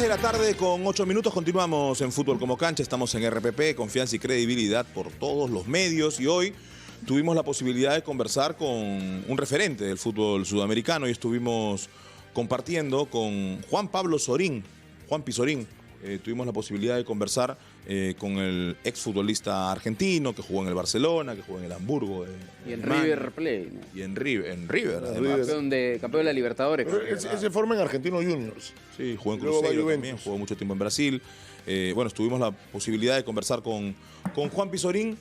3 de la tarde con 8 minutos, continuamos en Fútbol como Cancha, estamos en RPP, confianza y credibilidad por todos los medios, y hoy tuvimos la posibilidad de conversar con un referente del fútbol sudamericano y estuvimos compartiendo con Juan Pablo Sorín, Juan Pizorín. Tuvimos la posibilidad de conversar con el exfutbolista argentino que jugó en el Barcelona, que jugó en el Hamburgo. Y en River Plate, ¿no? Y en River, además. Campeón de la Libertadores. Ese forma en Argentinos Juniors. Sí, jugó en Cruzeiro también, jugó mucho tiempo en Brasil. Bueno, tuvimos la posibilidad de conversar con Juan Pizorín,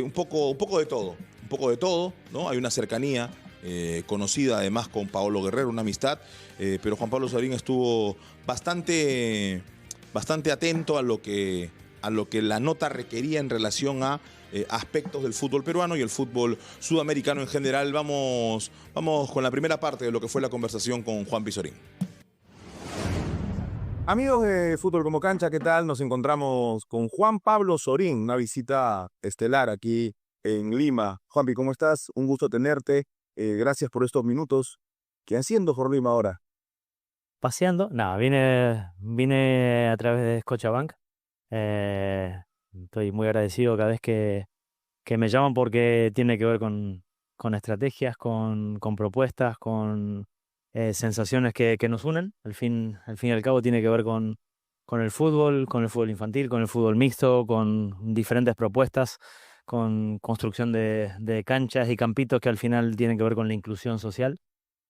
un poco de todo, ¿no? Hay una cercanía conocida además con Paolo Guerrero, una amistad, pero Juan Pablo Sorín estuvo bastante atento a lo que la nota requería en relación a aspectos del fútbol peruano y el fútbol sudamericano en general. Vamos con la primera parte de lo que fue la conversación con Juan Pizorín. Amigos de Fútbol como Cancha, ¿qué tal? Nos encontramos con Juan Pablo Sorín, una visita estelar aquí en Lima. Juanpi, ¿cómo estás? Un gusto tenerte. Gracias por estos minutos. ¿Qué haciendo por Lima ahora? Paseando, nada, vine a través de Scotiabank. Estoy muy agradecido cada vez que me llaman porque tiene que ver con estrategias, con propuestas, con sensaciones que nos unen. Al fin y al cabo tiene que ver con el fútbol infantil, con el fútbol mixto, con diferentes propuestas, con construcción de canchas y campitos que al final tienen que ver con la inclusión social.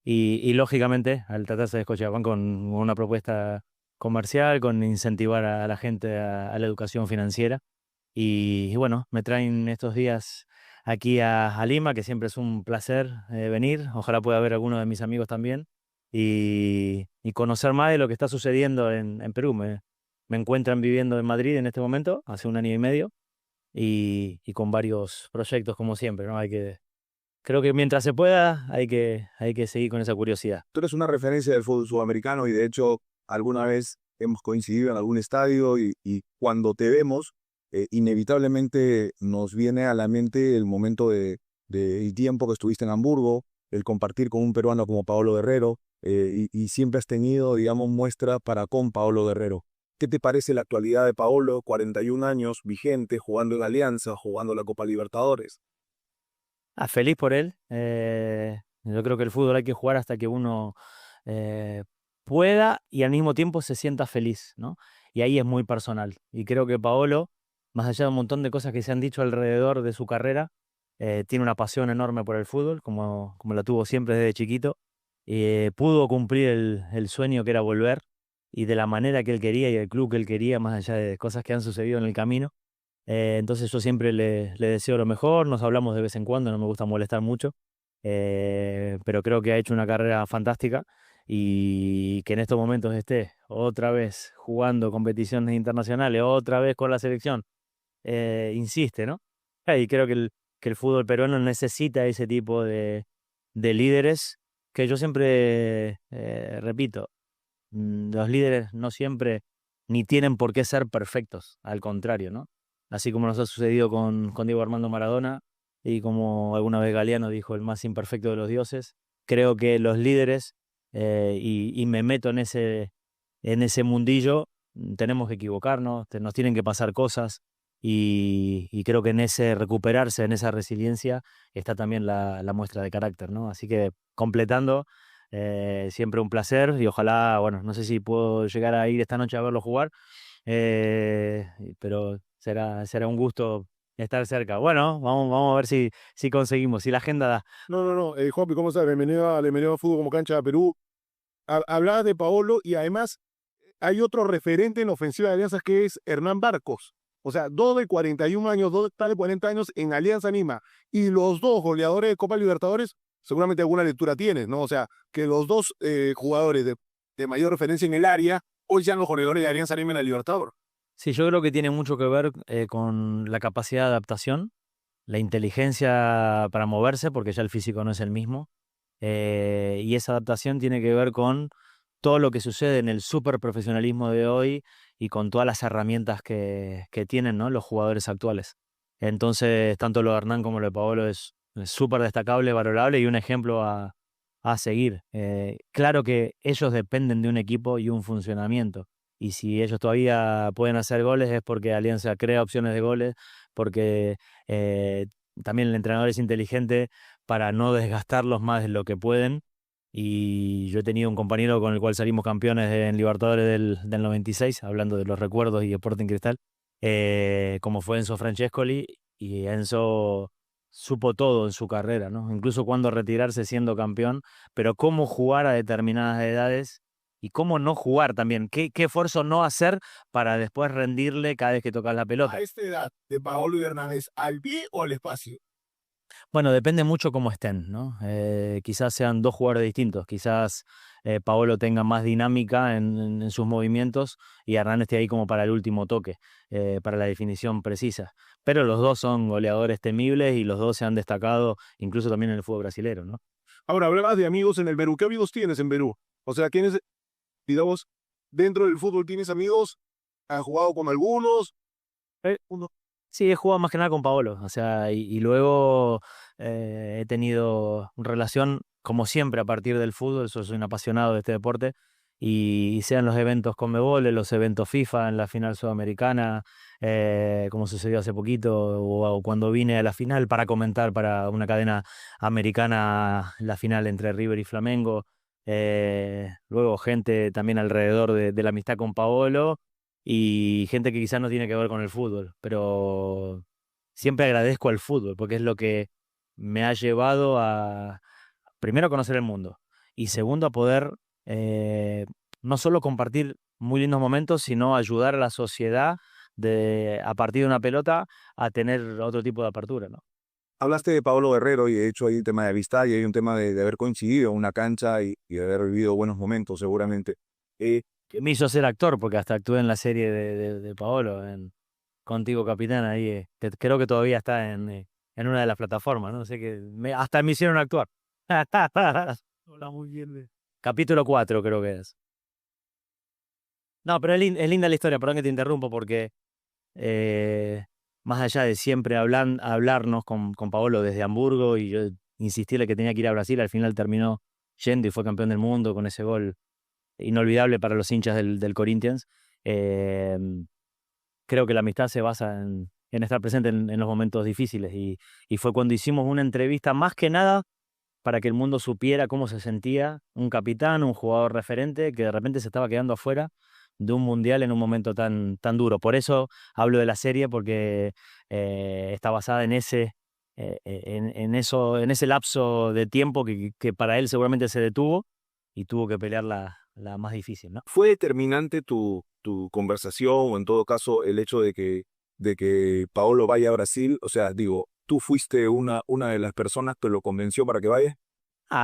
Y lógicamente, al tratarse de Scotiabank con una propuesta comercial, con incentivar a la gente a la educación financiera. Y bueno, me traen estos días aquí a Lima, que siempre es un placer venir. Ojalá pueda ver a algunos de mis amigos también y conocer más de lo que está sucediendo en Perú. Me encuentran viviendo en Madrid en este momento, hace 1 año y medio, y con varios proyectos como siempre, ¿no? Creo que mientras se pueda hay que seguir con esa curiosidad. Tú eres una referencia del fútbol sudamericano y de hecho alguna vez hemos coincidido en algún estadio y cuando te vemos, inevitablemente nos viene a la mente el momento del tiempo que estuviste en Hamburgo, el compartir con un peruano como Paolo Guerrero, y siempre has tenido, digamos, muestra para con Paolo Guerrero. ¿Qué te parece la actualidad de Paolo, 41 años, vigente, jugando en Alianza, jugando la Copa Libertadores? Feliz por él. Yo creo que el fútbol hay que jugar hasta que uno pueda y al mismo tiempo se sienta feliz, ¿no? Y ahí es muy personal. Y creo que Paolo, más allá de un montón de cosas que se han dicho alrededor de su carrera, tiene una pasión enorme por el fútbol, como la tuvo siempre desde chiquito. Pudo cumplir el sueño que era volver, y de la manera que él quería y el club que él quería, más allá de cosas que han sucedido en el camino. Entonces yo siempre le deseo lo mejor, nos hablamos de vez en cuando, no me gusta molestar mucho, pero creo que ha hecho una carrera fantástica y que en estos momentos esté otra vez jugando competiciones internacionales, otra vez con la selección, insiste, ¿no? Y creo que el fútbol peruano necesita ese tipo de líderes que yo siempre repito, los líderes no siempre ni tienen por qué ser perfectos, al contrario, ¿no? Así como nos ha sucedido con Diego Armando Maradona y como alguna vez Galeano dijo, el más imperfecto de los dioses. Creo que los líderes, y me meto en ese mundillo, tenemos que equivocarnos, nos tienen que pasar cosas y creo que en ese recuperarse, en esa resiliencia, está también la muestra de carácter, ¿no? Así que completando, siempre un placer y ojalá, bueno, no sé si puedo llegar a ir esta noche a verlo jugar, pero será un gusto estar cerca. Bueno, vamos a ver si conseguimos, si la agenda da. No. Juanpi, ¿cómo estás? Bienvenido a Fútbol como Cancha de Perú. Hablabas de Paolo y además hay otro referente en la ofensiva de Alianzas que es Hernán Barcos. O sea, 2 de 41 años, 2 de 40 años en Alianza Lima. Y los dos goleadores de Copa Libertadores, seguramente alguna lectura tienes, ¿no? O sea, que los dos jugadores de mayor referencia en el área, hoy sean los goleadores de Alianza Lima en la Libertadores. Sí, yo creo que tiene mucho que ver con la capacidad de adaptación, la inteligencia para moverse, porque ya el físico no es el mismo, y esa adaptación tiene que ver con todo lo que sucede en el superprofesionalismo de hoy y con todas las herramientas que tienen, ¿no?, los jugadores actuales. Entonces, tanto lo de Hernán como lo de Paolo es súper destacable, valorable y un ejemplo a seguir. Claro que ellos dependen de un equipo y un funcionamiento, y si ellos todavía pueden hacer goles es porque Alianza crea opciones de goles, porque también el entrenador es inteligente para no desgastarlos más de lo que pueden. Y yo he tenido un compañero con el cual salimos campeones en Libertadores del 96, hablando de los recuerdos y Sporting Cristal, como fue Enzo Francescoli, y Enzo supo todo en su carrera, ¿no? Incluso cuándo retirarse siendo campeón, pero cómo jugar a determinadas edades y cómo no jugar también, qué esfuerzo no hacer para después rendirle cada vez que tocas la pelota. A esta edad de Paolo y Hernández, ¿al pie o al espacio? Bueno, depende mucho cómo estén, ¿no? Quizás sean dos jugadores distintos, quizás Paolo tenga más dinámica en sus movimientos y Hernán esté ahí como para el último toque, para la definición precisa. Pero los dos son goleadores temibles y los dos se han destacado incluso también en el fútbol brasilero, ¿no? Ahora, hablabas de amigos en el Perú. ¿Qué amigos tienes en Perú? O sea, ¿quiénes, digamos, dentro del fútbol tienes amigos? ¿Has jugado con algunos? Uno. Sí, he jugado más que nada con Paolo, o sea, y luego he tenido relación, como siempre, a partir del fútbol. Yo soy un apasionado de este deporte, y sean los eventos Conmebol, los eventos FIFA, en la final sudamericana, como sucedió hace poquito, o cuando vine a la final para comentar para una cadena americana la final entre River y Flamengo. Luego gente también alrededor de la amistad con Paolo, y gente que quizás no tiene que ver con el fútbol, pero siempre agradezco al fútbol porque es lo que me ha llevado a, primero, a conocer el mundo, y segundo, a poder no solo compartir muy lindos momentos, sino ayudar a la sociedad a partir de una pelota a tener otro tipo de apertura, ¿no? Hablaste de Paolo Guerrero y de hecho hay un tema de amistad y hay un tema de haber coincidido en una cancha y de haber vivido buenos momentos seguramente. Que me hizo ser actor, porque hasta actué en la serie de Paolo, Contigo Capitán, ahí, que creo que todavía está en una de las plataformas, ¿no? Sé que hasta me hicieron actuar. Habla muy bien de... Capítulo 4 creo que es. No, pero es linda la historia, perdón que te interrumpo, porque más allá de siempre hablarnos con Paolo desde Hamburgo, y yo insistirle que tenía que ir a Brasil, al final terminó yendo y fue campeón del mundo con ese gol inolvidable para los hinchas del Corinthians. Creo que la amistad se basa en estar presente en los momentos difíciles, y fue cuando hicimos una entrevista más que nada para que el mundo supiera cómo se sentía un capitán, un jugador referente que de repente se estaba quedando afuera de un mundial en un momento tan duro. Por eso hablo de la serie, porque está basada en ese lapso de tiempo que para él seguramente se detuvo y tuvo que pelear la más difícil, ¿no? ¿Fue determinante tu conversación o en todo caso el hecho de que Paolo vaya a Brasil? O sea, digo, ¿tú fuiste una de las personas que lo convenció para que vaya?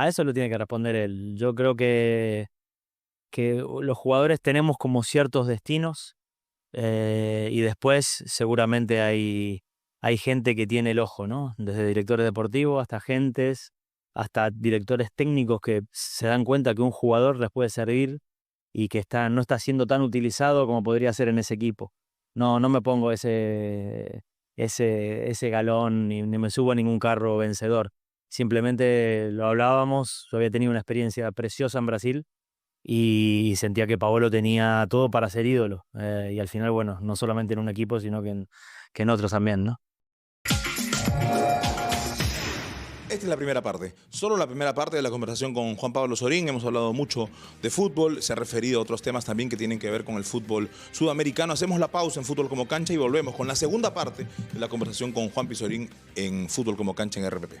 Eso lo tiene que responder él. Yo creo que los jugadores tenemos como ciertos destinos, y después seguramente hay gente que tiene el ojo, ¿no? Desde directores deportivos hasta agentes, hasta directores técnicos, que se dan cuenta que un jugador les puede servir y que no está siendo tan utilizado como podría ser en ese equipo. No me pongo ese galón ni me subo a ningún carro vencedor. Simplemente lo hablábamos. Yo había tenido una experiencia preciosa en Brasil y sentía que Paolo tenía todo para ser ídolo. Y al final, bueno, no solamente en un equipo, sino que en otros también, ¿no? Esta es la primera parte, solo la primera parte de la conversación con Juan Pablo Sorín. Hemos hablado mucho de fútbol, se ha referido a otros temas también que tienen que ver con el fútbol sudamericano. Hacemos la pausa en Fútbol como Cancha y volvemos con la segunda parte de la conversación con Juan Pizorín en Fútbol como Cancha en RPP.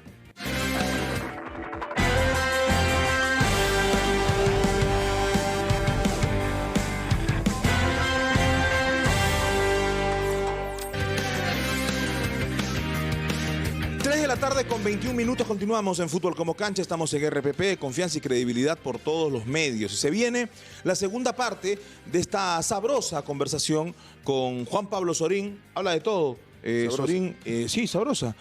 3 de la tarde con 21 minutos, continuamos en Fútbol como Cancha, estamos en RPP, confianza y credibilidad por todos los medios. Y se viene la segunda parte de esta sabrosa conversación con Juan Pablo Sorín. Habla de todo, Sorín, sí, sabrosa.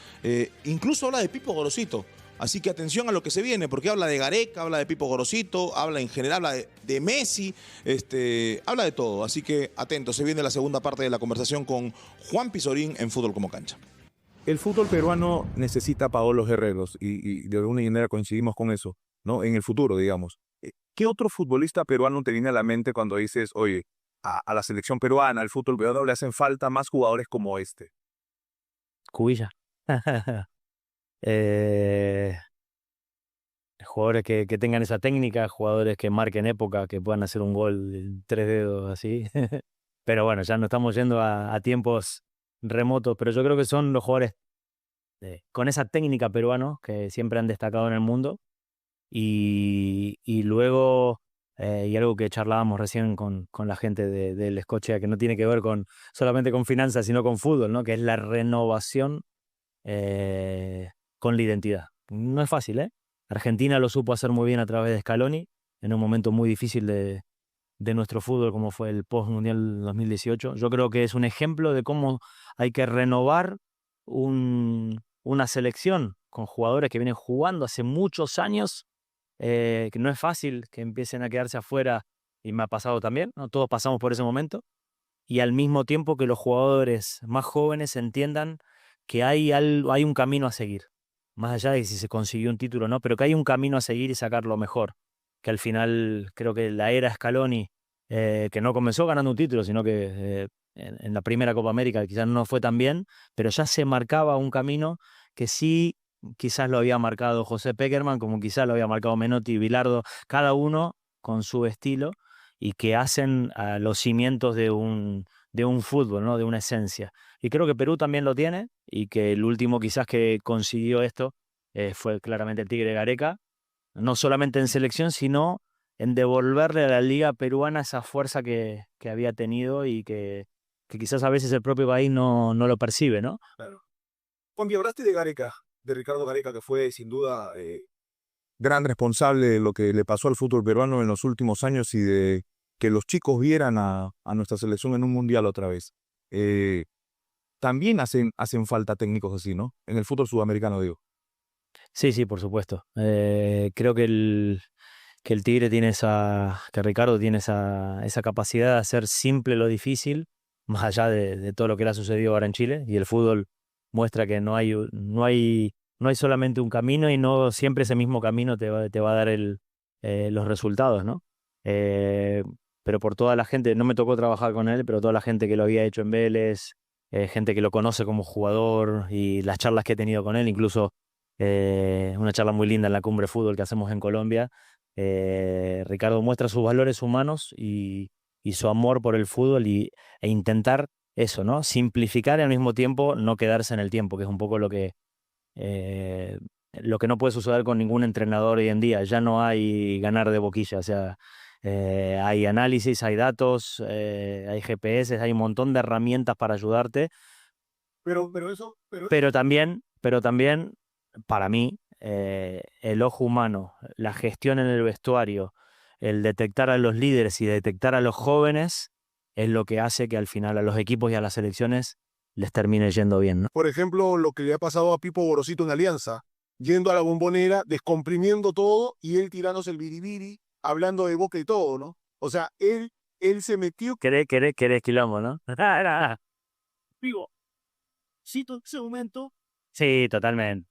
Incluso habla de Pipo Gorosito. Así que atención a lo que se viene, porque habla de Gareca, habla de Pipo Gorosito, habla en general, habla de Messi, habla de todo. Así que atentos, se viene la segunda parte de la conversación con Juan Pizorín en Fútbol como Cancha. El fútbol peruano necesita a Paolo Guerreros y de alguna manera coincidimos con eso, ¿no? En el futuro, digamos. ¿Qué otro futbolista peruano te viene a la mente cuando dices, oye, a la selección peruana, al fútbol peruano, le hacen falta más jugadores como este? Cubilla. Eh, jugadores que tengan esa técnica, jugadores que marquen época, que puedan hacer un gol en 3 dedos así. Pero bueno, ya no estamos yendo a tiempos remotos, pero yo creo que son los jugadores con esa técnica peruano que siempre han destacado en el mundo. Y luego, y algo que charlábamos recién con la gente del Scotia, que no tiene que ver solamente con finanzas, sino con fútbol, ¿no? Que es la renovación con la identidad. No es fácil, ¿eh? Argentina lo supo hacer muy bien a través de Scaloni, en un momento muy difícil de nuestro fútbol, como fue el post-mundial 2018. Yo creo que es un ejemplo de cómo hay que renovar una selección con jugadores que vienen jugando hace muchos años, que no es fácil que empiecen a quedarse afuera, y me ha pasado también, ¿no? Todos pasamos por ese momento, y al mismo tiempo que los jugadores más jóvenes entiendan que hay un camino a seguir, más allá de si se consiguió un título o no, pero que hay un camino a seguir y sacar lo mejor, que al final creo que la era Scaloni, que no comenzó ganando un título, sino que en la primera Copa América quizás no fue tan bien, pero ya se marcaba un camino que sí quizás lo había marcado José Pekerman, como quizás lo había marcado Menotti y Bilardo, cada uno con su estilo, y que hacen los cimientos de un fútbol, ¿no? De una esencia. Y creo que Perú también lo tiene, y que el último quizás que consiguió esto fue claramente el Tigre Gareca, no solamente en selección, sino en devolverle a la liga peruana esa fuerza que había tenido, y que quizás a veces el propio país no lo percibe, ¿no? Claro. Juan, hablaste de Gareca, de Ricardo Gareca, que fue sin duda gran responsable de lo que le pasó al fútbol peruano en los últimos años y de que los chicos vieran a nuestra selección en un mundial otra vez. También hacen falta técnicos así, ¿no? En el fútbol sudamericano, digo. Sí, por supuesto. Creo que el Tigre tiene que Ricardo tiene esa capacidad de hacer simple lo difícil, más allá de todo lo que le ha sucedido ahora en Chile, y el fútbol muestra que no hay solamente un camino, y no siempre ese mismo camino te va a dar los resultados, ¿no? Pero por toda la gente, no me tocó trabajar con él, pero toda la gente que lo había hecho en Vélez, gente que lo conoce como jugador, y las charlas que he tenido con él, incluso una charla muy linda en la Cumbre Fútbol que hacemos en Colombia. Ricardo muestra sus valores humanos y su amor por el fútbol, e intentar eso, ¿no? Simplificar y al mismo tiempo no quedarse en el tiempo, que es un poco lo que no puede suceder con ningún entrenador hoy en día. Ya no hay ganar de boquilla, o sea, hay análisis, hay datos, hay GPS, hay un montón de herramientas para ayudarte. Pero también, para mí, el ojo humano, la gestión en el vestuario, el detectar a los líderes y detectar a los jóvenes, es lo que hace que al final a los equipos y a las selecciones les termine yendo bien, ¿no? Por ejemplo, lo que le ha pasado a Pipo Gorosito en Alianza, yendo a la Bombonera, descomprimiendo todo, y él tirándose el biribiri, hablando de Boca y todo, ¿no? O sea, él se metió... Querés quilombo, ¿no? Vivo. Cito ese momento. Sí, totalmente.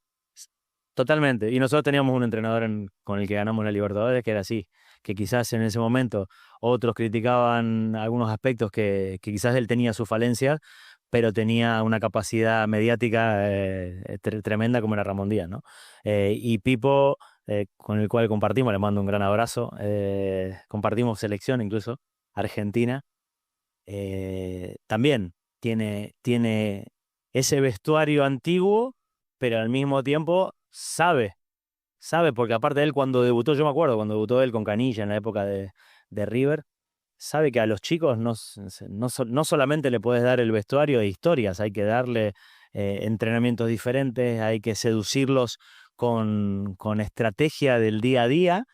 Totalmente. Y nosotros teníamos un entrenador con el que ganamos la Libertadores que era así, que quizás en ese momento otros criticaban algunos aspectos que quizás él tenía sus falencias, pero tenía una capacidad mediática tremenda, como era Ramón Díaz, ¿no? Y Pipo, con el cual compartimos, le mando un gran abrazo, compartimos selección incluso, Argentina, también tiene ese vestuario antiguo, pero al mismo tiempo sabe, porque aparte de él, cuando debutó, yo me acuerdo cuando debutó él con Canilla en la época de River, sabe que a los chicos no solamente le puedes dar el vestuario de historias, hay que darle entrenamientos diferentes, hay que seducirlos con estrategia del día a día,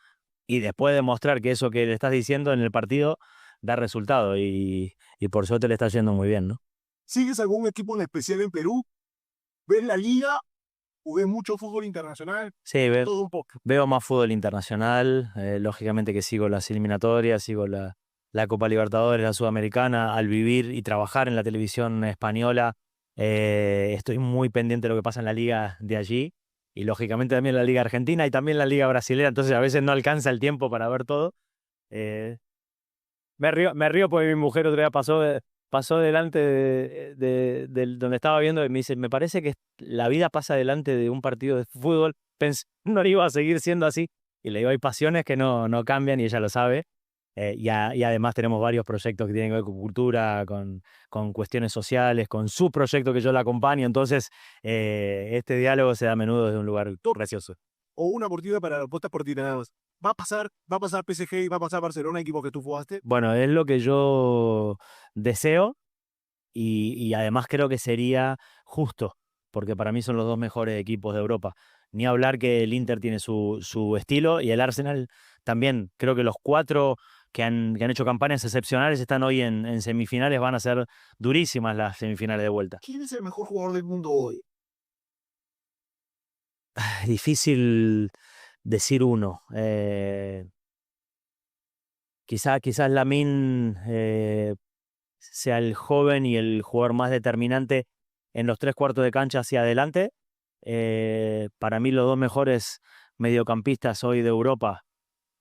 y después demostrar que eso que le estás diciendo en el partido da resultado, y por suerte le está yendo muy bien, ¿no? ¿Sigues algún equipo en especial en Perú? ¿Ves la liga? ¿O ves mucho fútbol internacional? Sí, Todo un poco. veo más fútbol internacional, lógicamente que sigo las eliminatorias, sigo la Copa Libertadores, la Sudamericana. Al vivir y trabajar en la televisión española, estoy muy pendiente de lo que pasa en la liga de allí, y lógicamente también la liga argentina y también la liga brasileña, entonces a veces no alcanza el tiempo para ver todo. Me río porque mi mujer otro día pasó delante de donde estaba viendo y me dice, me parece que la vida pasa delante de un partido de fútbol. Pensé no iba a seguir siendo así. Y le digo, hay pasiones que no cambian y ella lo sabe. Y además tenemos varios proyectos que tienen que ver con cultura, con cuestiones sociales, con su proyecto que yo la acompaño. Entonces, este diálogo se da a menudo desde un lugar gracioso. O una oportunidad para apuestas por ti nada más. Va a pasar PSG y va a pasar Barcelona, equipos que tú jugaste. Bueno, es lo que yo deseo y además creo que sería justo, porque para mí son los dos mejores equipos de Europa. Ni hablar que el Inter tiene su estilo y el Arsenal también. Creo que los cuatro que han hecho campañas excepcionales están hoy en semifinales. Van a ser durísimas las semifinales de vuelta. ¿Quién es el mejor jugador del mundo hoy? Es difícil decir uno. Quizás Lamine sea el joven y el jugador más determinante en los 3/4 de cancha hacia adelante. Para mí los dos mejores mediocampistas hoy de Europa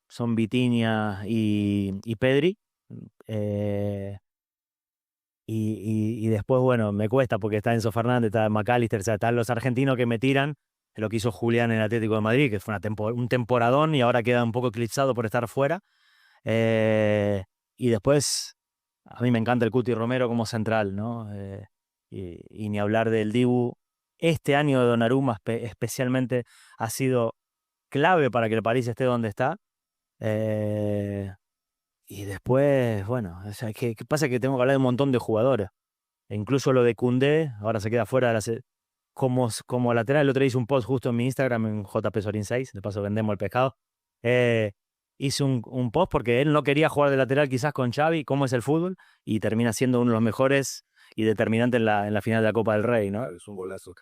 son Vitinha y Pedri. Eh, y después, bueno, me cuesta porque está Enzo Fernández, está McAllister, o sea, están los argentinos que me tiran, lo que hizo Julián en el Atlético de Madrid, que fue un temporadón y ahora queda un poco eclipsado por estar fuera. Y después, a mí me encanta el Cuti Romero como central, ¿no? Y ni hablar del Dibu. Este año de Donnarumma especialmente ha sido clave para que el París esté donde está. Y después, bueno, o sea, ¿qué pasa? Que tengo que hablar de un montón de jugadores. E incluso lo de Koundé, ahora se queda fuera de como lateral. El otro día hice un post justo en mi Instagram, en JPSorin6, de paso vendemos el pescado. Hice un post porque él no quería jugar de lateral quizás con Xavi, cómo es el fútbol, y termina siendo uno de los mejores y determinantes en la final de la Copa del Rey, ¿no? Es un golazo.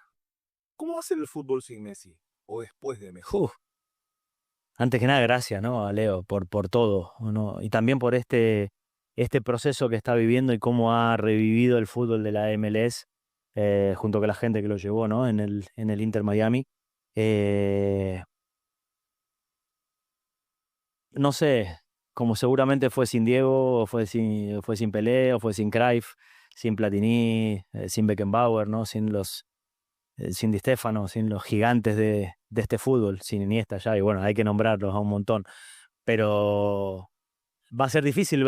¿Cómo va a ser el fútbol sin Messi? ¿O después de Messi? Uf. Antes que nada, gracias, ¿no? A Leo por todo, ¿no? Y también por este proceso que está viviendo y cómo ha revivido el fútbol de la MLS, junto con la gente que lo llevó, ¿no? En el Inter Miami. No sé, como seguramente fue sin Diego, o fue sin Pelé, o fue sin Cruyff, sin Platini, sin Beckenbauer, ¿no? Sin Di Stéfano, sin los gigantes de este fútbol, sin Iniesta ya, y bueno, hay que nombrarlos a un montón. Pero va a ser difícil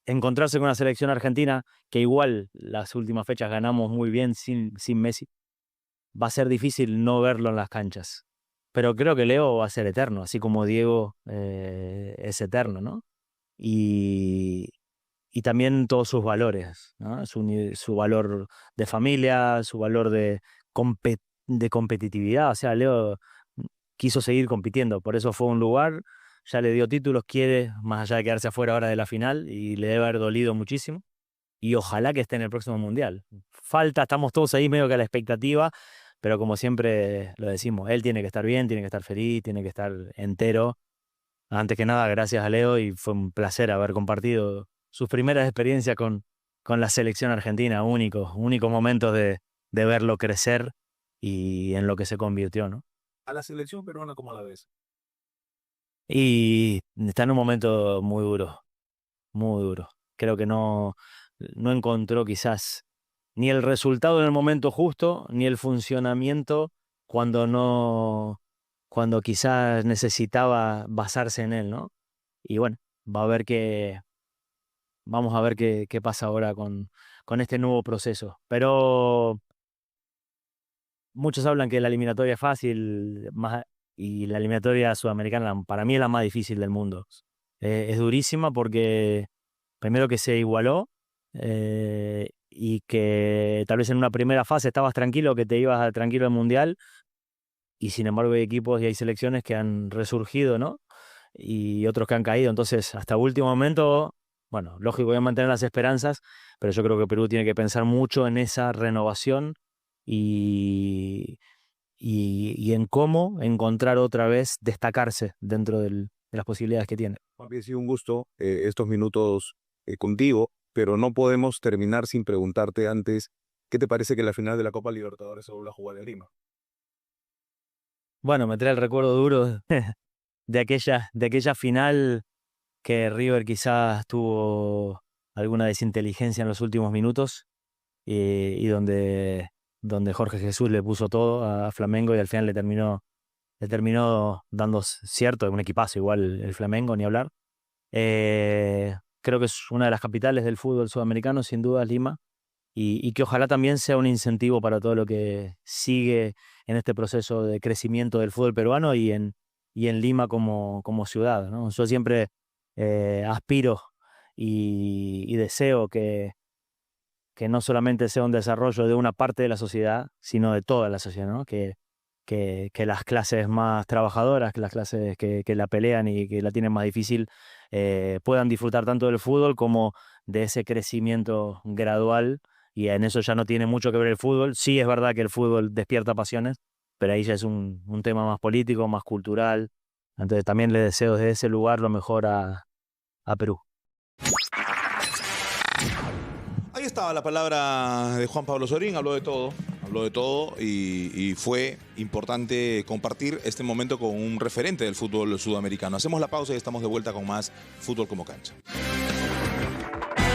encontrarse con una selección argentina que igual las últimas fechas ganamos muy bien sin Messi. Va a ser difícil no verlo en las canchas. Pero creo que Leo va a ser eterno, así como Diego es eterno, ¿no? Y también todos sus valores, ¿no? Su valor de familia, su valor de competitividad. O sea, Leo quiso seguir compitiendo, por eso fue a un lugar, ya le dio títulos, quiere, más allá de quedarse afuera ahora de la final, y le debe haber dolido muchísimo. Y ojalá que esté en el próximo Mundial. Estamos todos ahí medio que a la expectativa, pero como siempre lo decimos, él tiene que estar bien, tiene que estar feliz, tiene que estar entero. Antes que nada, gracias a Leo, y fue un placer haber compartido sus primeras experiencias con la selección argentina, únicos momentos de verlo crecer y en lo que se convirtió, ¿no? A la selección peruana, ¿cómo la ves? Y está en un momento muy duro, muy duro. Creo que no encontró quizás ni el resultado en el momento justo, ni el funcionamiento cuando quizás necesitaba basarse en él, ¿no? Y bueno, vamos a ver qué pasa ahora con este nuevo proceso. Pero muchos hablan que la eliminatoria es fácil, y la eliminatoria sudamericana para mí es la más difícil del mundo. Es durísima porque primero que se igualó, y que tal vez en una primera fase estabas tranquilo, que te ibas tranquilo al Mundial, y sin embargo hay equipos y hay selecciones que han resurgido, ¿no? Y otros que han caído. Entonces, hasta último momento, bueno, lógico, voy a mantener las esperanzas, pero yo creo que Perú tiene que pensar mucho en esa renovación y en cómo encontrar otra vez destacarse dentro de las posibilidades que tiene. Juanpi, ha sido un gusto estos minutos contigo, pero no podemos terminar sin preguntarte antes, ¿qué te parece que la final de la Copa Libertadores se vuelva a jugar en Lima? Bueno, me trae el recuerdo duro de aquella final que River quizás tuvo alguna desinteligencia en los últimos minutos y donde Jorge Jesús le puso todo a Flamengo y al final le terminó dando cierto, un equipazo igual el Flamengo, ni hablar. Creo que es una de las capitales del fútbol sudamericano, sin duda, Lima, y que ojalá también sea un incentivo para todo lo que sigue en este proceso de crecimiento del fútbol peruano y en Lima como ciudad, ¿no? Yo siempre aspiro y deseo que no solamente sea un desarrollo de una parte de la sociedad, sino de toda la sociedad, ¿no? Que las clases más trabajadoras, que las clases que la pelean y que la tienen más difícil, puedan disfrutar tanto del fútbol como de ese crecimiento gradual, y en eso ya no tiene mucho que ver el fútbol. Sí es verdad que el fútbol despierta pasiones, pero ahí ya es un tema más político, más cultural. Entonces también le deseo desde ese lugar lo mejor a Perú. Ahí estaba la palabra de Juan Pablo Sorín, habló de todo y fue importante compartir este momento con un referente del fútbol sudamericano. Hacemos la pausa y estamos de vuelta con más Fútbol como Cancha.